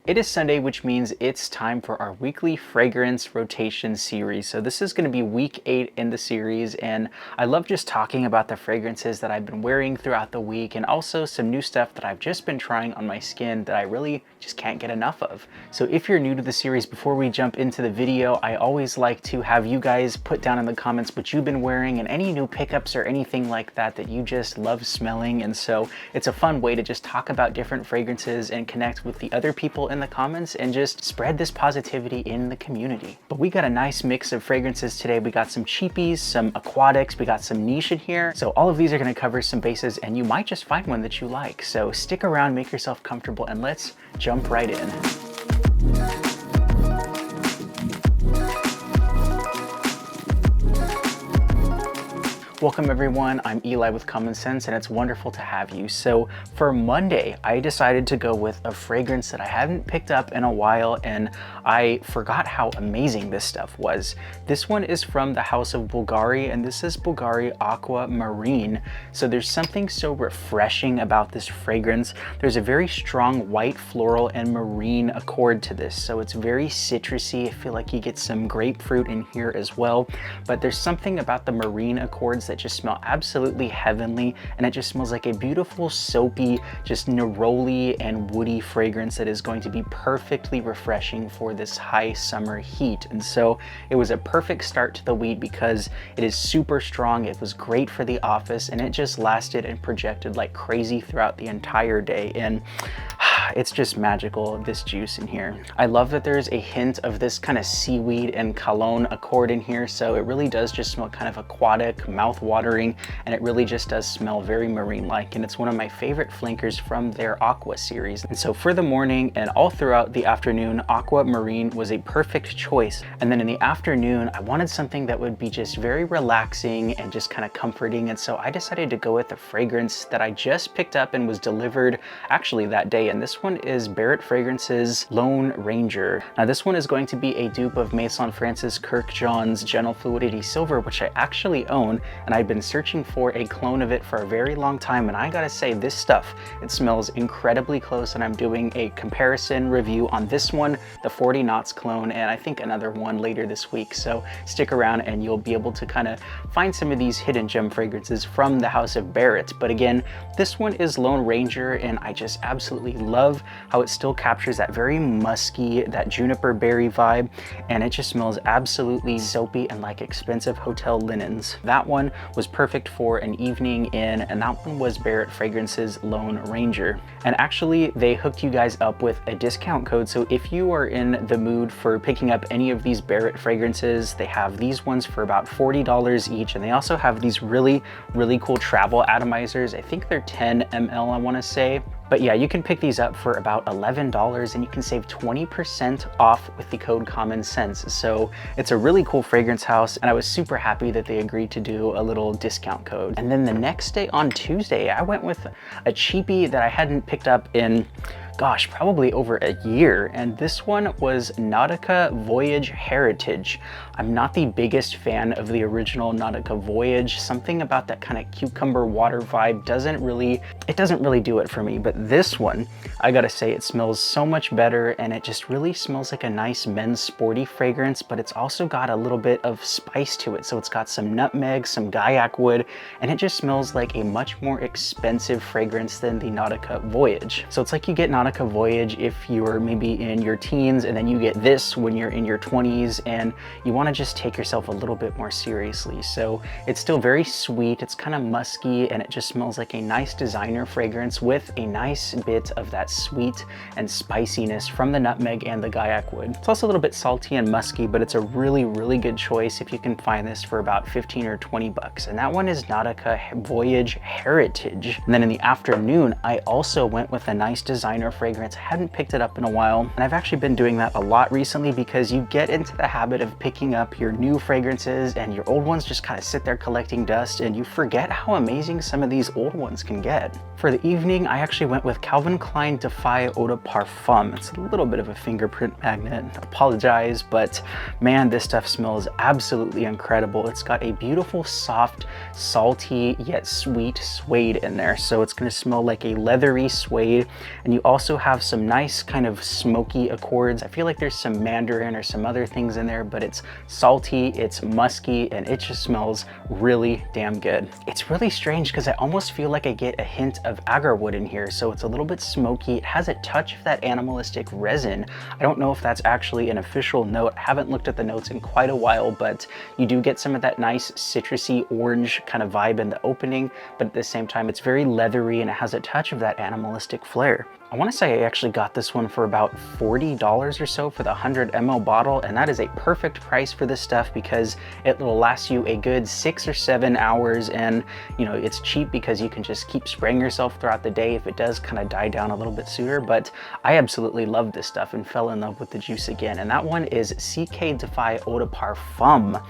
It is Sunday, which means it's time for our weekly fragrance rotation series. So this is going to be week 8 in the series, and I love just talking about the fragrances that I've been wearing throughout the week, and also some new stuff that I've just been trying on my skin that I really just can't get enough of. So if you're new to the series, before we jump into the video, I always like to have you guys put down in the comments what you've been wearing and any new pickups or anything like that that you just love smelling. And so it's a fun way to just talk about different fragrances and connect with the other people in the comments and just spread this positivity in the community. But we got a nice mix of fragrances today. We got some cheapies, some aquatics, we got some niche in here. So all of these are going to cover some bases, and you might just find one that you like. So stick around, make yourself comfortable, and let's jump right in. Welcome everyone, I'm Eli with Common Sense, and it's wonderful to have you. So for Monday, I decided to go with a fragrance that I hadn't picked up in a while, and I forgot how amazing this stuff was. This one is from the house of Bvlgari, and this is Bvlgari Aqua Marine. So there's something so refreshing about this fragrance. There's a very strong white floral and marine accord to this. So it's very citrusy. I feel like you get some grapefruit in here as well, but there's something about the marine accords that just smell absolutely heavenly, and it just smells like a beautiful soapy, just neroli and woody fragrance that is going to be perfectly refreshing for this high summer heat. And so it was a perfect start to the week because it is super strong. It was great for the office, and it just lasted and projected like crazy throughout the entire day. And it's just magical, this juice in here. I love that there's a hint of this kind of seaweed and cologne accord in here, so it really does just smell kind of aquatic, mouth-watering, and it really just does smell very marine-like, and it's one of my favorite flankers from their Aqva series. And so for the morning and all throughout the afternoon, Aqua Marine was a perfect choice. And then in the afternoon, I wanted something that would be just very relaxing and just kind of comforting, and so I decided to go with a fragrance that I just picked up and was delivered actually that day, and this one is Barrett Fragrances Lone Ranger. Now this one is going to be a dupe of Maison Francis Kurkdjian's Gentle Fluidity Silver, which I actually own, and I've been searching for a clone of it for a very long time, and I gotta say, this stuff, it smells incredibly close, and I'm doing a comparison review on this one, the 40 Knots clone, and I think another one later this week. So stick around and you'll be able to kind of find some of these hidden gem fragrances from the house of Barrett. But again, this one is Lone Ranger, and I just absolutely love how it still captures that very musky, that juniper berry vibe, and it just smells absolutely soapy and like expensive hotel linens. That one was perfect for an evening in, and that one was Barrett Fragrances Lone Ranger. And actually, they hooked you guys up with a discount code, so if you are in the mood for picking up any of these Barrett fragrances, they have these ones for about $40 each, and they also have these really cool travel atomizers. I think they're 10 ml, I want to say. But yeah, you can pick these up for about $11, and you can save 20% off with the code COMMONSCENTS. So it's a really cool fragrance house, and I was super happy that they agreed to do a little discount code. And then the next day on Tuesday, I went with a cheapie that I hadn't picked up in, gosh, probably over a year, and this one was Nautica Voyage Heritage. I'm not the biggest fan of the original Nautica Voyage. Something about that kind of cucumber water vibe doesn't really do it for me, but this one, I gotta say, it smells so much better, and it just really smells like a nice men's sporty fragrance, but it's also got a little bit of spice to it. So it's got some nutmeg, some guaiac wood, and it just smells like a much more expensive fragrance than the Nautica Voyage. So it's like you get Nautica Voyage if you are maybe in your teens, and then you get this when you're in your 20s and you want to just take yourself a little bit more seriously. So it's still very sweet, it's kind of musky, and it just smells like a nice designer fragrance with a nice bit of that sweet and spiciness from the nutmeg and the guaiac wood. It's also a little bit salty and musky, but it's a really good choice if you can find this for about 15 or 20 bucks. And that one is Nautica Voyage Heritage. And then in the afternoon, I also went with a nice designer fragrance. I hadn't picked it up in a while, and I've actually been doing that a lot recently because you get into the habit of picking up your new fragrances and your old ones just kind of sit there collecting dust, and you forget how amazing some of these old ones can get. For the evening, I actually went with Calvin Klein Defy Eau de Parfum. It's a little bit of a fingerprint magnet, apologize, but man, this stuff smells absolutely incredible. It's got a beautiful, soft, salty, yet sweet suede in there. So it's gonna smell like a leathery suede, and you also also have some nice kind of smoky accords. I feel like there's some mandarin or some other things in there, but it's salty, it's musky, and it just smells really damn good. It's really strange because I almost feel like I get a hint of agarwood in here. So it's a little bit smoky. It has a touch of that animalistic resin. I don't know if that's actually an official note. I haven't looked at the notes in quite a while, but you do get some of that nice citrusy orange kind of vibe in the opening, but at the same time, it's very leathery and it has a touch of that animalistic flair. I want to say I actually got this one for about $40 or so for the 100 ml bottle, and that is a perfect price for this stuff because it will last you a good 6 or 7 hours, and you know, it's cheap because you can just keep spraying yourself throughout the day if it does kind of die down a little bit sooner. But I absolutely love this stuff and fell in love with the juice again, and that one is CK Defy Eau de Parfum.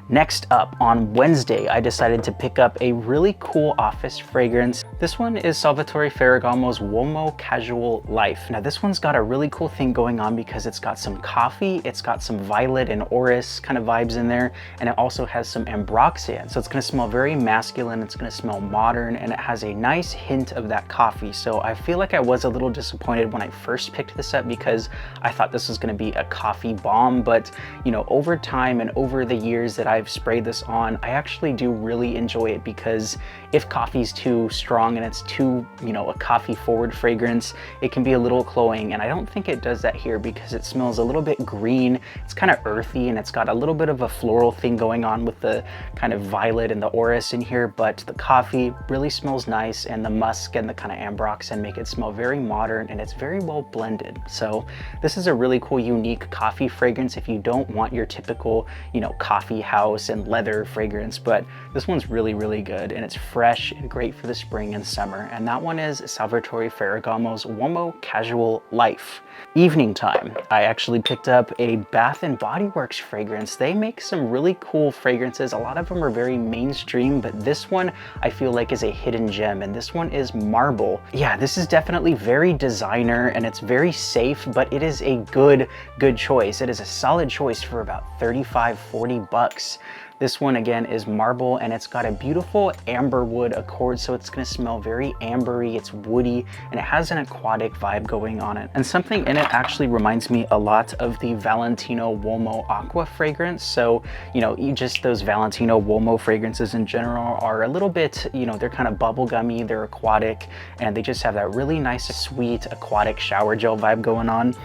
Next up, on Wednesday, I decided to pick up a really cool office fragrance. This one is Salvatore Ferragamo's Uomo Casual Life. Now this one's got a really cool thing going on because it's got some coffee, it's got some violet and orris kind of vibes in there, and it also has some ambroxan. So it's gonna smell very masculine, it's gonna smell modern, and it has a nice hint of that coffee. So I feel like I was a little disappointed when I first picked this up because I thought this was gonna be a coffee bomb, but you know, over time and over the years that I've sprayed this on, I actually do really enjoy it because if coffee's too strong and it's too, you know, a coffee forward fragrance, it can be a little cloying, and I don't think it does that here because it smells a little bit green, it's kind of earthy, and it's got a little bit of a floral thing going on with the kind of violet and the orris in here, but the coffee really smells nice, and the musk and the kind of ambroxan make it smell very modern, and it's very well blended. So this is a really cool, unique coffee fragrance if you don't want your typical, you know, coffee house and leather fragrance, but this one's really, really good, and it's fresh and great for the spring and summer. And that one is Salvatore Ferragamo's Uomo Casual Life. Evening time, I actually picked up a Bath and Body Works fragrance. They make some really cool fragrances. A lot of them are very mainstream, but this one I feel like is a hidden gem, and this one is Marble. Yeah, this is definitely very designer and it's very safe, but it is a good choice. It is a solid choice for about 35–40 bucks. This one again is Marble, and it's got a beautiful amber wood accord, so it's gonna smell very ambery, it's woody, and it has an aquatic vibe going on it. And something in it actually reminds me a lot of the Valentino Uomo Acqua fragrance. So, you know, just those Valentino Uomo fragrances in general are a little bit, you know, they're kind of bubblegummy, they're aquatic, and they just have that really nice, sweet, aquatic shower gel vibe going on.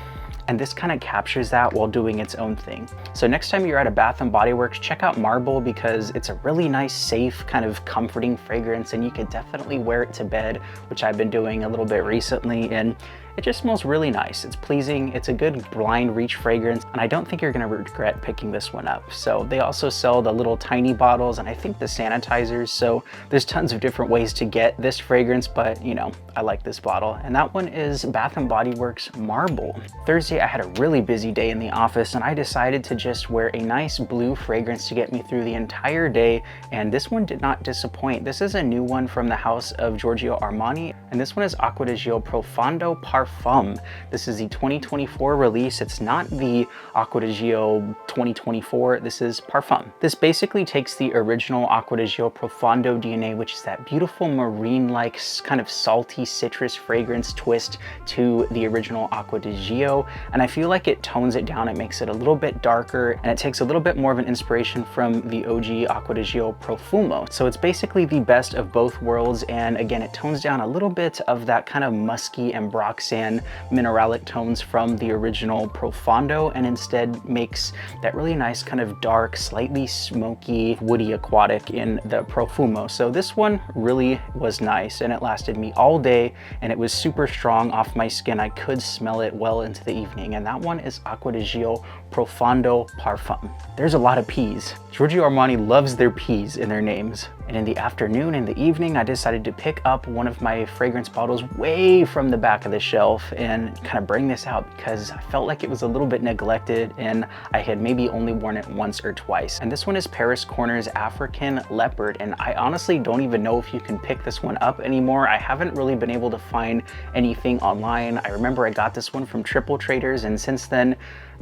And this kind of captures that while doing its own thing. So next time you're at a Bath and Body Works, check out Marble because it's a really nice, safe, kind of comforting fragrance, and you could definitely wear it to bed, which I've been doing a little bit recently, and it just smells really nice. It's pleasing, it's a good blind reach fragrance, and I don't think you're gonna regret picking this one up. So they also sell the little tiny bottles and I think the sanitizers, so there's tons of different ways to get this fragrance, but you know, I like this bottle. And that one is Bath and Body Works Marble. Thursday, I had a really busy day in the office, and I decided to just wear a nice blue fragrance to get me through the entire day, and this one did not disappoint. This is a new one from the house of Giorgio Armani, and this one is Acqua di Gio Profondo Parfum. This is the 2024 release. It's not the Acqua di Gio 2024, this is Parfum. This basically takes the original Acqua di Gio Profondo DNA, which is that beautiful marine-like kind of salty citrus fragrance twist to the original Acqua di Gio, and I feel like it tones it down, it makes it a little bit darker, and it takes a little bit more of an inspiration from the OG Acqua di Gio Profumo. So it's basically the best of both worlds, and again, it tones down a little bit of that kind of musky ambroxan mineralic tones from the original Profondo, and instead makes that really nice kind of dark, slightly smoky, woody aquatic in the Profumo. So this one really was nice, and it lasted me all day, and it was super strong off my skin. I could smell it well into the evening, and that one is Acqua di Gio Profondo Parfum. There's a lot of P's. Giorgio Armani loves their P's in their names. And in the afternoon and the evening, I decided to pick up one of my fragrance bottles way from the back of the shelf and kind of bring this out because I felt like it was a little bit neglected and I had maybe only worn it once or twice. And this one is Paris Corner's African Leopard, and I honestly don't even know if you can pick this one up anymore. I haven't really been able to find anything online. I remember I got this one from TripleTraders, and since then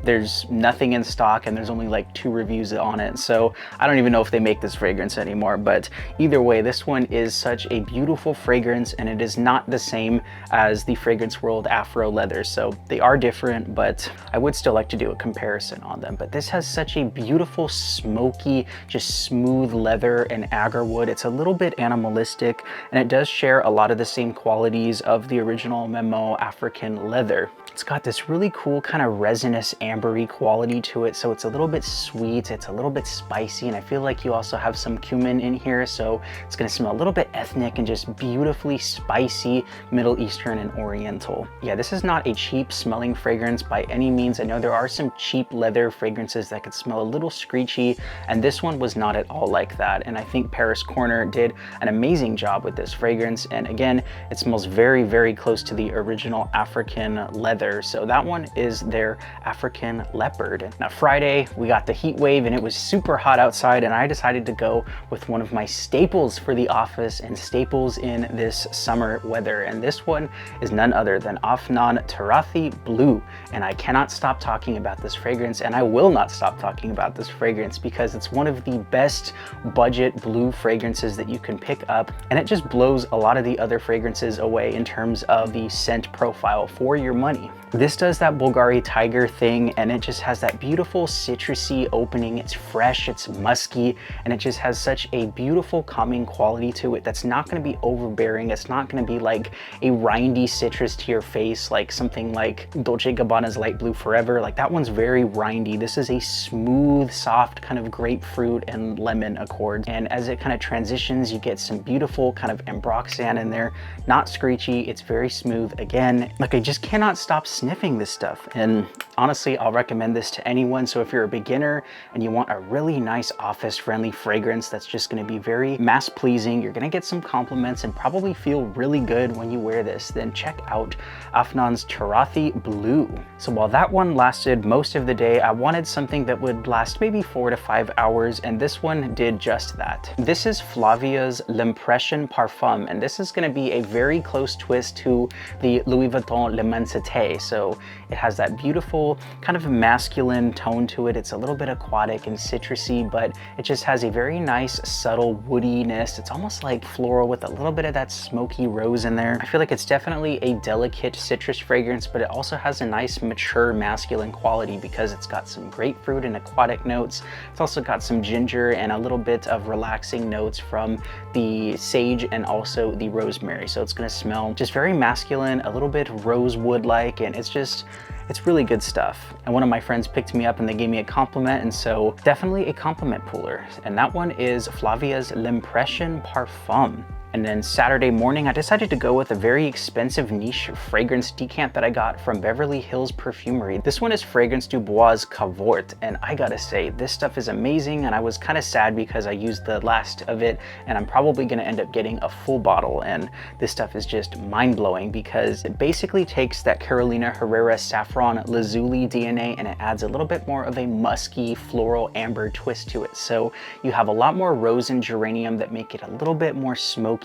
there's nothing in stock and there's only like 2 reviews on it, so I don't even know if they make this fragrance anymore. But either way, this one is such a beautiful fragrance, and it is not the same as the Fragrance World Afro leather. So they are different, but I would still like to do a comparison on them. But this has such a beautiful, smoky, just smooth leather and agar wood. It's a little bit animalistic, and it does share a lot of the same qualities of the original Memo African leather. It's got this really cool kind of resinous ambery quality to it, so it's a little bit sweet, it's a little bit spicy, and I feel like you also have some cumin in here, so it's going to smell a little bit ethnic and just beautifully spicy, Middle Eastern and Oriental. Yeah, this is not a cheap smelling fragrance by any means. I know there are some cheap leather fragrances that could smell a little screechy, and this one was not at all like that, and I think Paris Corner did an amazing job with this fragrance. And again, it smells very, very close to the original African leather. So that one is their African Leopard. Now Friday, we got the heat wave and it was super hot outside, and I decided to go with one of my staples for the office and staples in this summer weather. And this one is none other than Afnan Turathi Blue. And I cannot stop talking about this fragrance, and I will not stop talking about this fragrance because it's one of the best budget blue fragrances that you can pick up, and it just blows a lot of the other fragrances away in terms of the scent profile for your money. This does that Bvlgari tygar thing, and it just has that beautiful citrusy opening. It's fresh, it's musky, and it just has such a beautiful calming quality to it that's not going to be overbearing. It's not going to be like a rindy citrus to your face like something like Dolce & Gabbana's Light Blue Forever. Like that one's very rindy. This is a smooth, soft kind of grapefruit and lemon accord, and as it kind of transitions, you get some beautiful kind of ambroxan in there. Not screechy, it's very smooth. Again, like I just cannot stop sniffing this stuff, and honestly, I'll recommend this to anyone. So if you're a beginner and you want a really nice office friendly fragrance that's just going to be very mass pleasing, you're going to get some compliments and probably feel really good when you wear this, then check out Afnan's Turathi Blue. So while that one lasted most of the day, I wanted something that would last maybe 4 to 5 hours, and this one did just that. This is Flavia's L'Impression Parfum, and this is going to be a very close twist to the Louis Vuitton L'Immensité. So it has that beautiful kind of masculine tone to it. It's a little bit aquatic and citrusy, but it just has a very nice subtle woodiness. It's almost like floral with a little bit of that smoky rose in there. I feel like it's definitely a delicate citrus fragrance, but it also has a nice mature masculine quality because it's got some grapefruit and aquatic notes. It's also got some ginger and a little bit of relaxing notes from the sage and also the rosemary. So it's going to smell just very masculine, a little bit rosewood-like, and it's really good stuff. And one of my friends picked me up and they gave me a compliment, and so definitely a compliment pooler. And that one is Flavia's L'Impression Parfum. And then Saturday morning, I decided to go with a very expensive niche fragrance decant that I got from Beverly Hills Perfumery. This one is Fragrance du Bois Cavort, and I gotta say, this stuff is amazing, and I was kind of sad because I used the last of it, and I'm probably gonna end up getting a full bottle, and this stuff is just mind-blowing because it basically takes that Carolina Herrera Saffron Lazuli DNA and it adds a little bit more of a musky, floral, amber twist to it. So you have a lot more rose and geranium that make it a little bit more smoky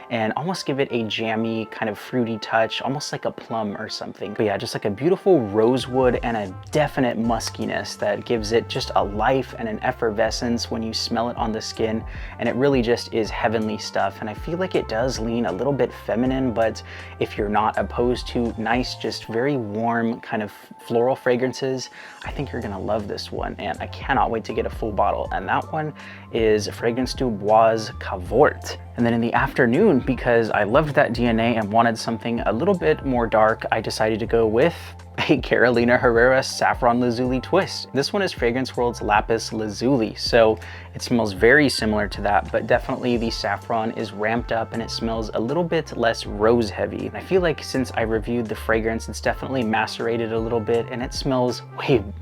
and almost give it a jammy kind of fruity touch, almost like a plum or something. But yeah, just like a beautiful rosewood and a definite muskiness that gives it just a life and an effervescence when you smell it on the skin, and it really just is heavenly stuff. And I feel like it does lean a little bit feminine, but if you're not opposed to nice, just very warm kind of floral fragrances, I think you're gonna love this one, and I cannot wait to get a full bottle. And that one is Fragrance du Bois Cavort. And then in the afternoon, because I loved that DNA and wanted something a little bit more dark, I decided to go with a Carolina Herrera Saffron Lazuli twist. This one is Fragrance World's Lapis Lazuli, so it smells very similar to that, but definitely the saffron is ramped up and it smells a little bit less rose heavy. And I feel like since I reviewed the fragrance, it's definitely macerated a little bit and it smells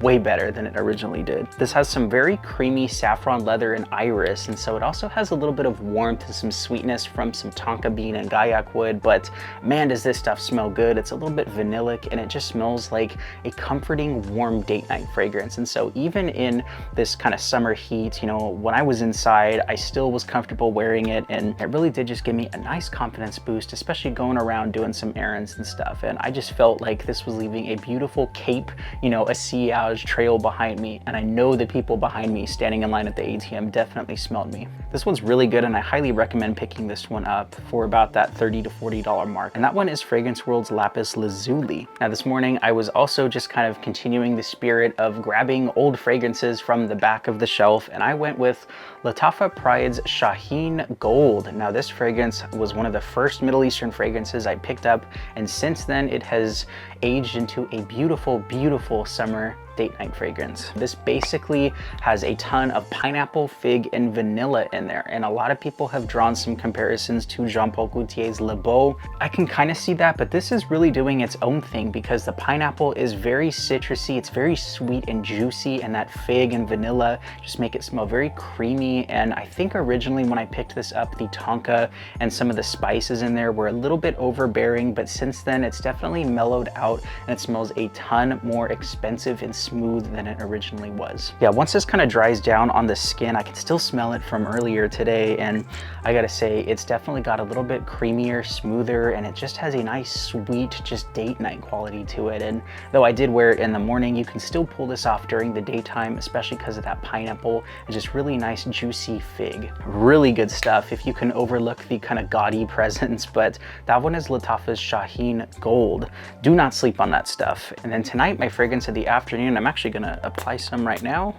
way better than it originally did. This has some very creamy saffron leather and iris, and so it also has a little bit of warmth and some sweetness from some tonka bean and gaiac wood, but man, does this stuff smell good. It's a little bit vanillic and it just smells smells like a comforting, warm date night fragrance. And so even in this kind of summer heat, you know, when I was inside, I still was comfortable wearing it, and it really did just give me a nice confidence boost, especially going around doing some errands and stuff. And I just felt like this was leaving a beautiful cape, you know, a sillage trail behind me. And I know the people behind me standing in line at the ATM definitely smelled me. This one's really good, and I highly recommend picking this one up for about that $30 to $40 mark. And that one is Fragrance World's Lapis Lazuli. Now this morning, I was also just kind of continuing the spirit of grabbing old fragrances from the back of the shelf, and I went with Lattafa Pride's Shaheen Gold. Now this fragrance was one of the first Middle Eastern fragrances I picked up, and since then it has aged into a beautiful, beautiful summer date night fragrance. This basically has a ton of pineapple, fig, and vanilla in there, and a lot of people have drawn some comparisons to Jean-Paul Gaultier's Le Beau. I can kind of see that, but this is really doing its own thing because the pineapple is very citrusy, it's very sweet and juicy, and that fig and vanilla just make it smell very creamy. And I think originally when I picked this up, the tonka and some of the spices in there were a little bit overbearing, but since then it's definitely mellowed out and it smells a ton more expensive and smooth than it originally was. Yeah, once this kind of dries down on the skin, I can still smell it from earlier today, and I gotta say it's definitely got a little bit creamier, smoother, and it just has a nice sweet just date night quality to it. And though I did wear it in the morning, you can still pull this off during the daytime, especially because of that pineapple and just really nice juicy fig. Really good stuff if you can overlook the kind of gaudy presence. But that one is Lattafa's Shaheen Gold. Do not sleep on that stuff. And then tonight, my fragrance of the afternoon, I'm actually gonna apply some right now.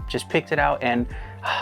Just picked it out, and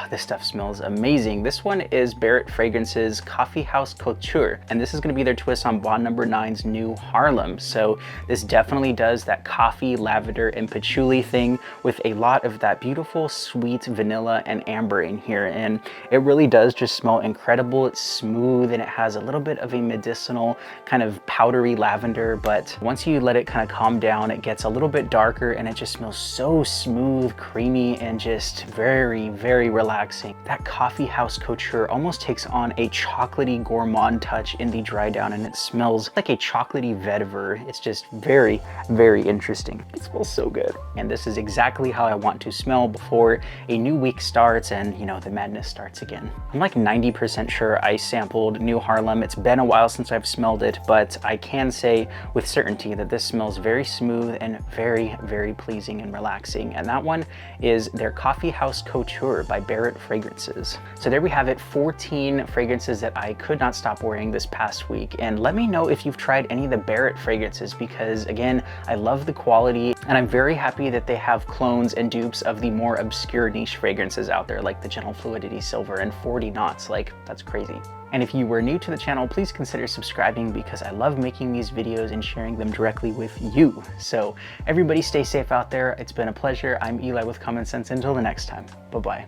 this stuff smells amazing. This one is Barrett Fragrances Coffeehouse Couture, and this is going to be their twist on Bond No. 9's new Haarlem. So this definitely does that coffee, lavender, and patchouli thing with a lot of that beautiful sweet vanilla and amber in here, and it really does just smell incredible. It's smooth and it has a little bit of a medicinal kind of powdery lavender, but once you let it kind of calm down, it gets a little bit darker and it just smells so smooth, creamy, and just very, very relaxing. That Coffeehouse Couture almost takes on a chocolatey gourmand touch in the dry down, and it smells like a chocolatey vetiver. It's just very, very interesting. It smells so good. And this is exactly how I want to smell before a new week starts and, you know, the madness starts again. I'm like 90% sure I sampled new Haarlem. It's been a while since I've smelled it, but I can say with certainty that this smells very smooth and very, very pleasing and relaxing. And that one is their Coffeehouse Couture by Barrett Fragrances. So there we have it, 14 fragrances that I could not stop wearing this past week. And let me know if you've tried any of the Barrett fragrances, because again, I love the quality, and I'm very happy that they have clones and dupes of the more obscure niche fragrances out there, like the Gentle Fluidity Silver and 40 Knots. Like, that's crazy. And if you were new to the channel, please consider subscribing, because I love making these videos and sharing them directly with you. So everybody stay safe out there. It's been a pleasure. I'm Eli with Common Sense. Until the next time, bye-bye.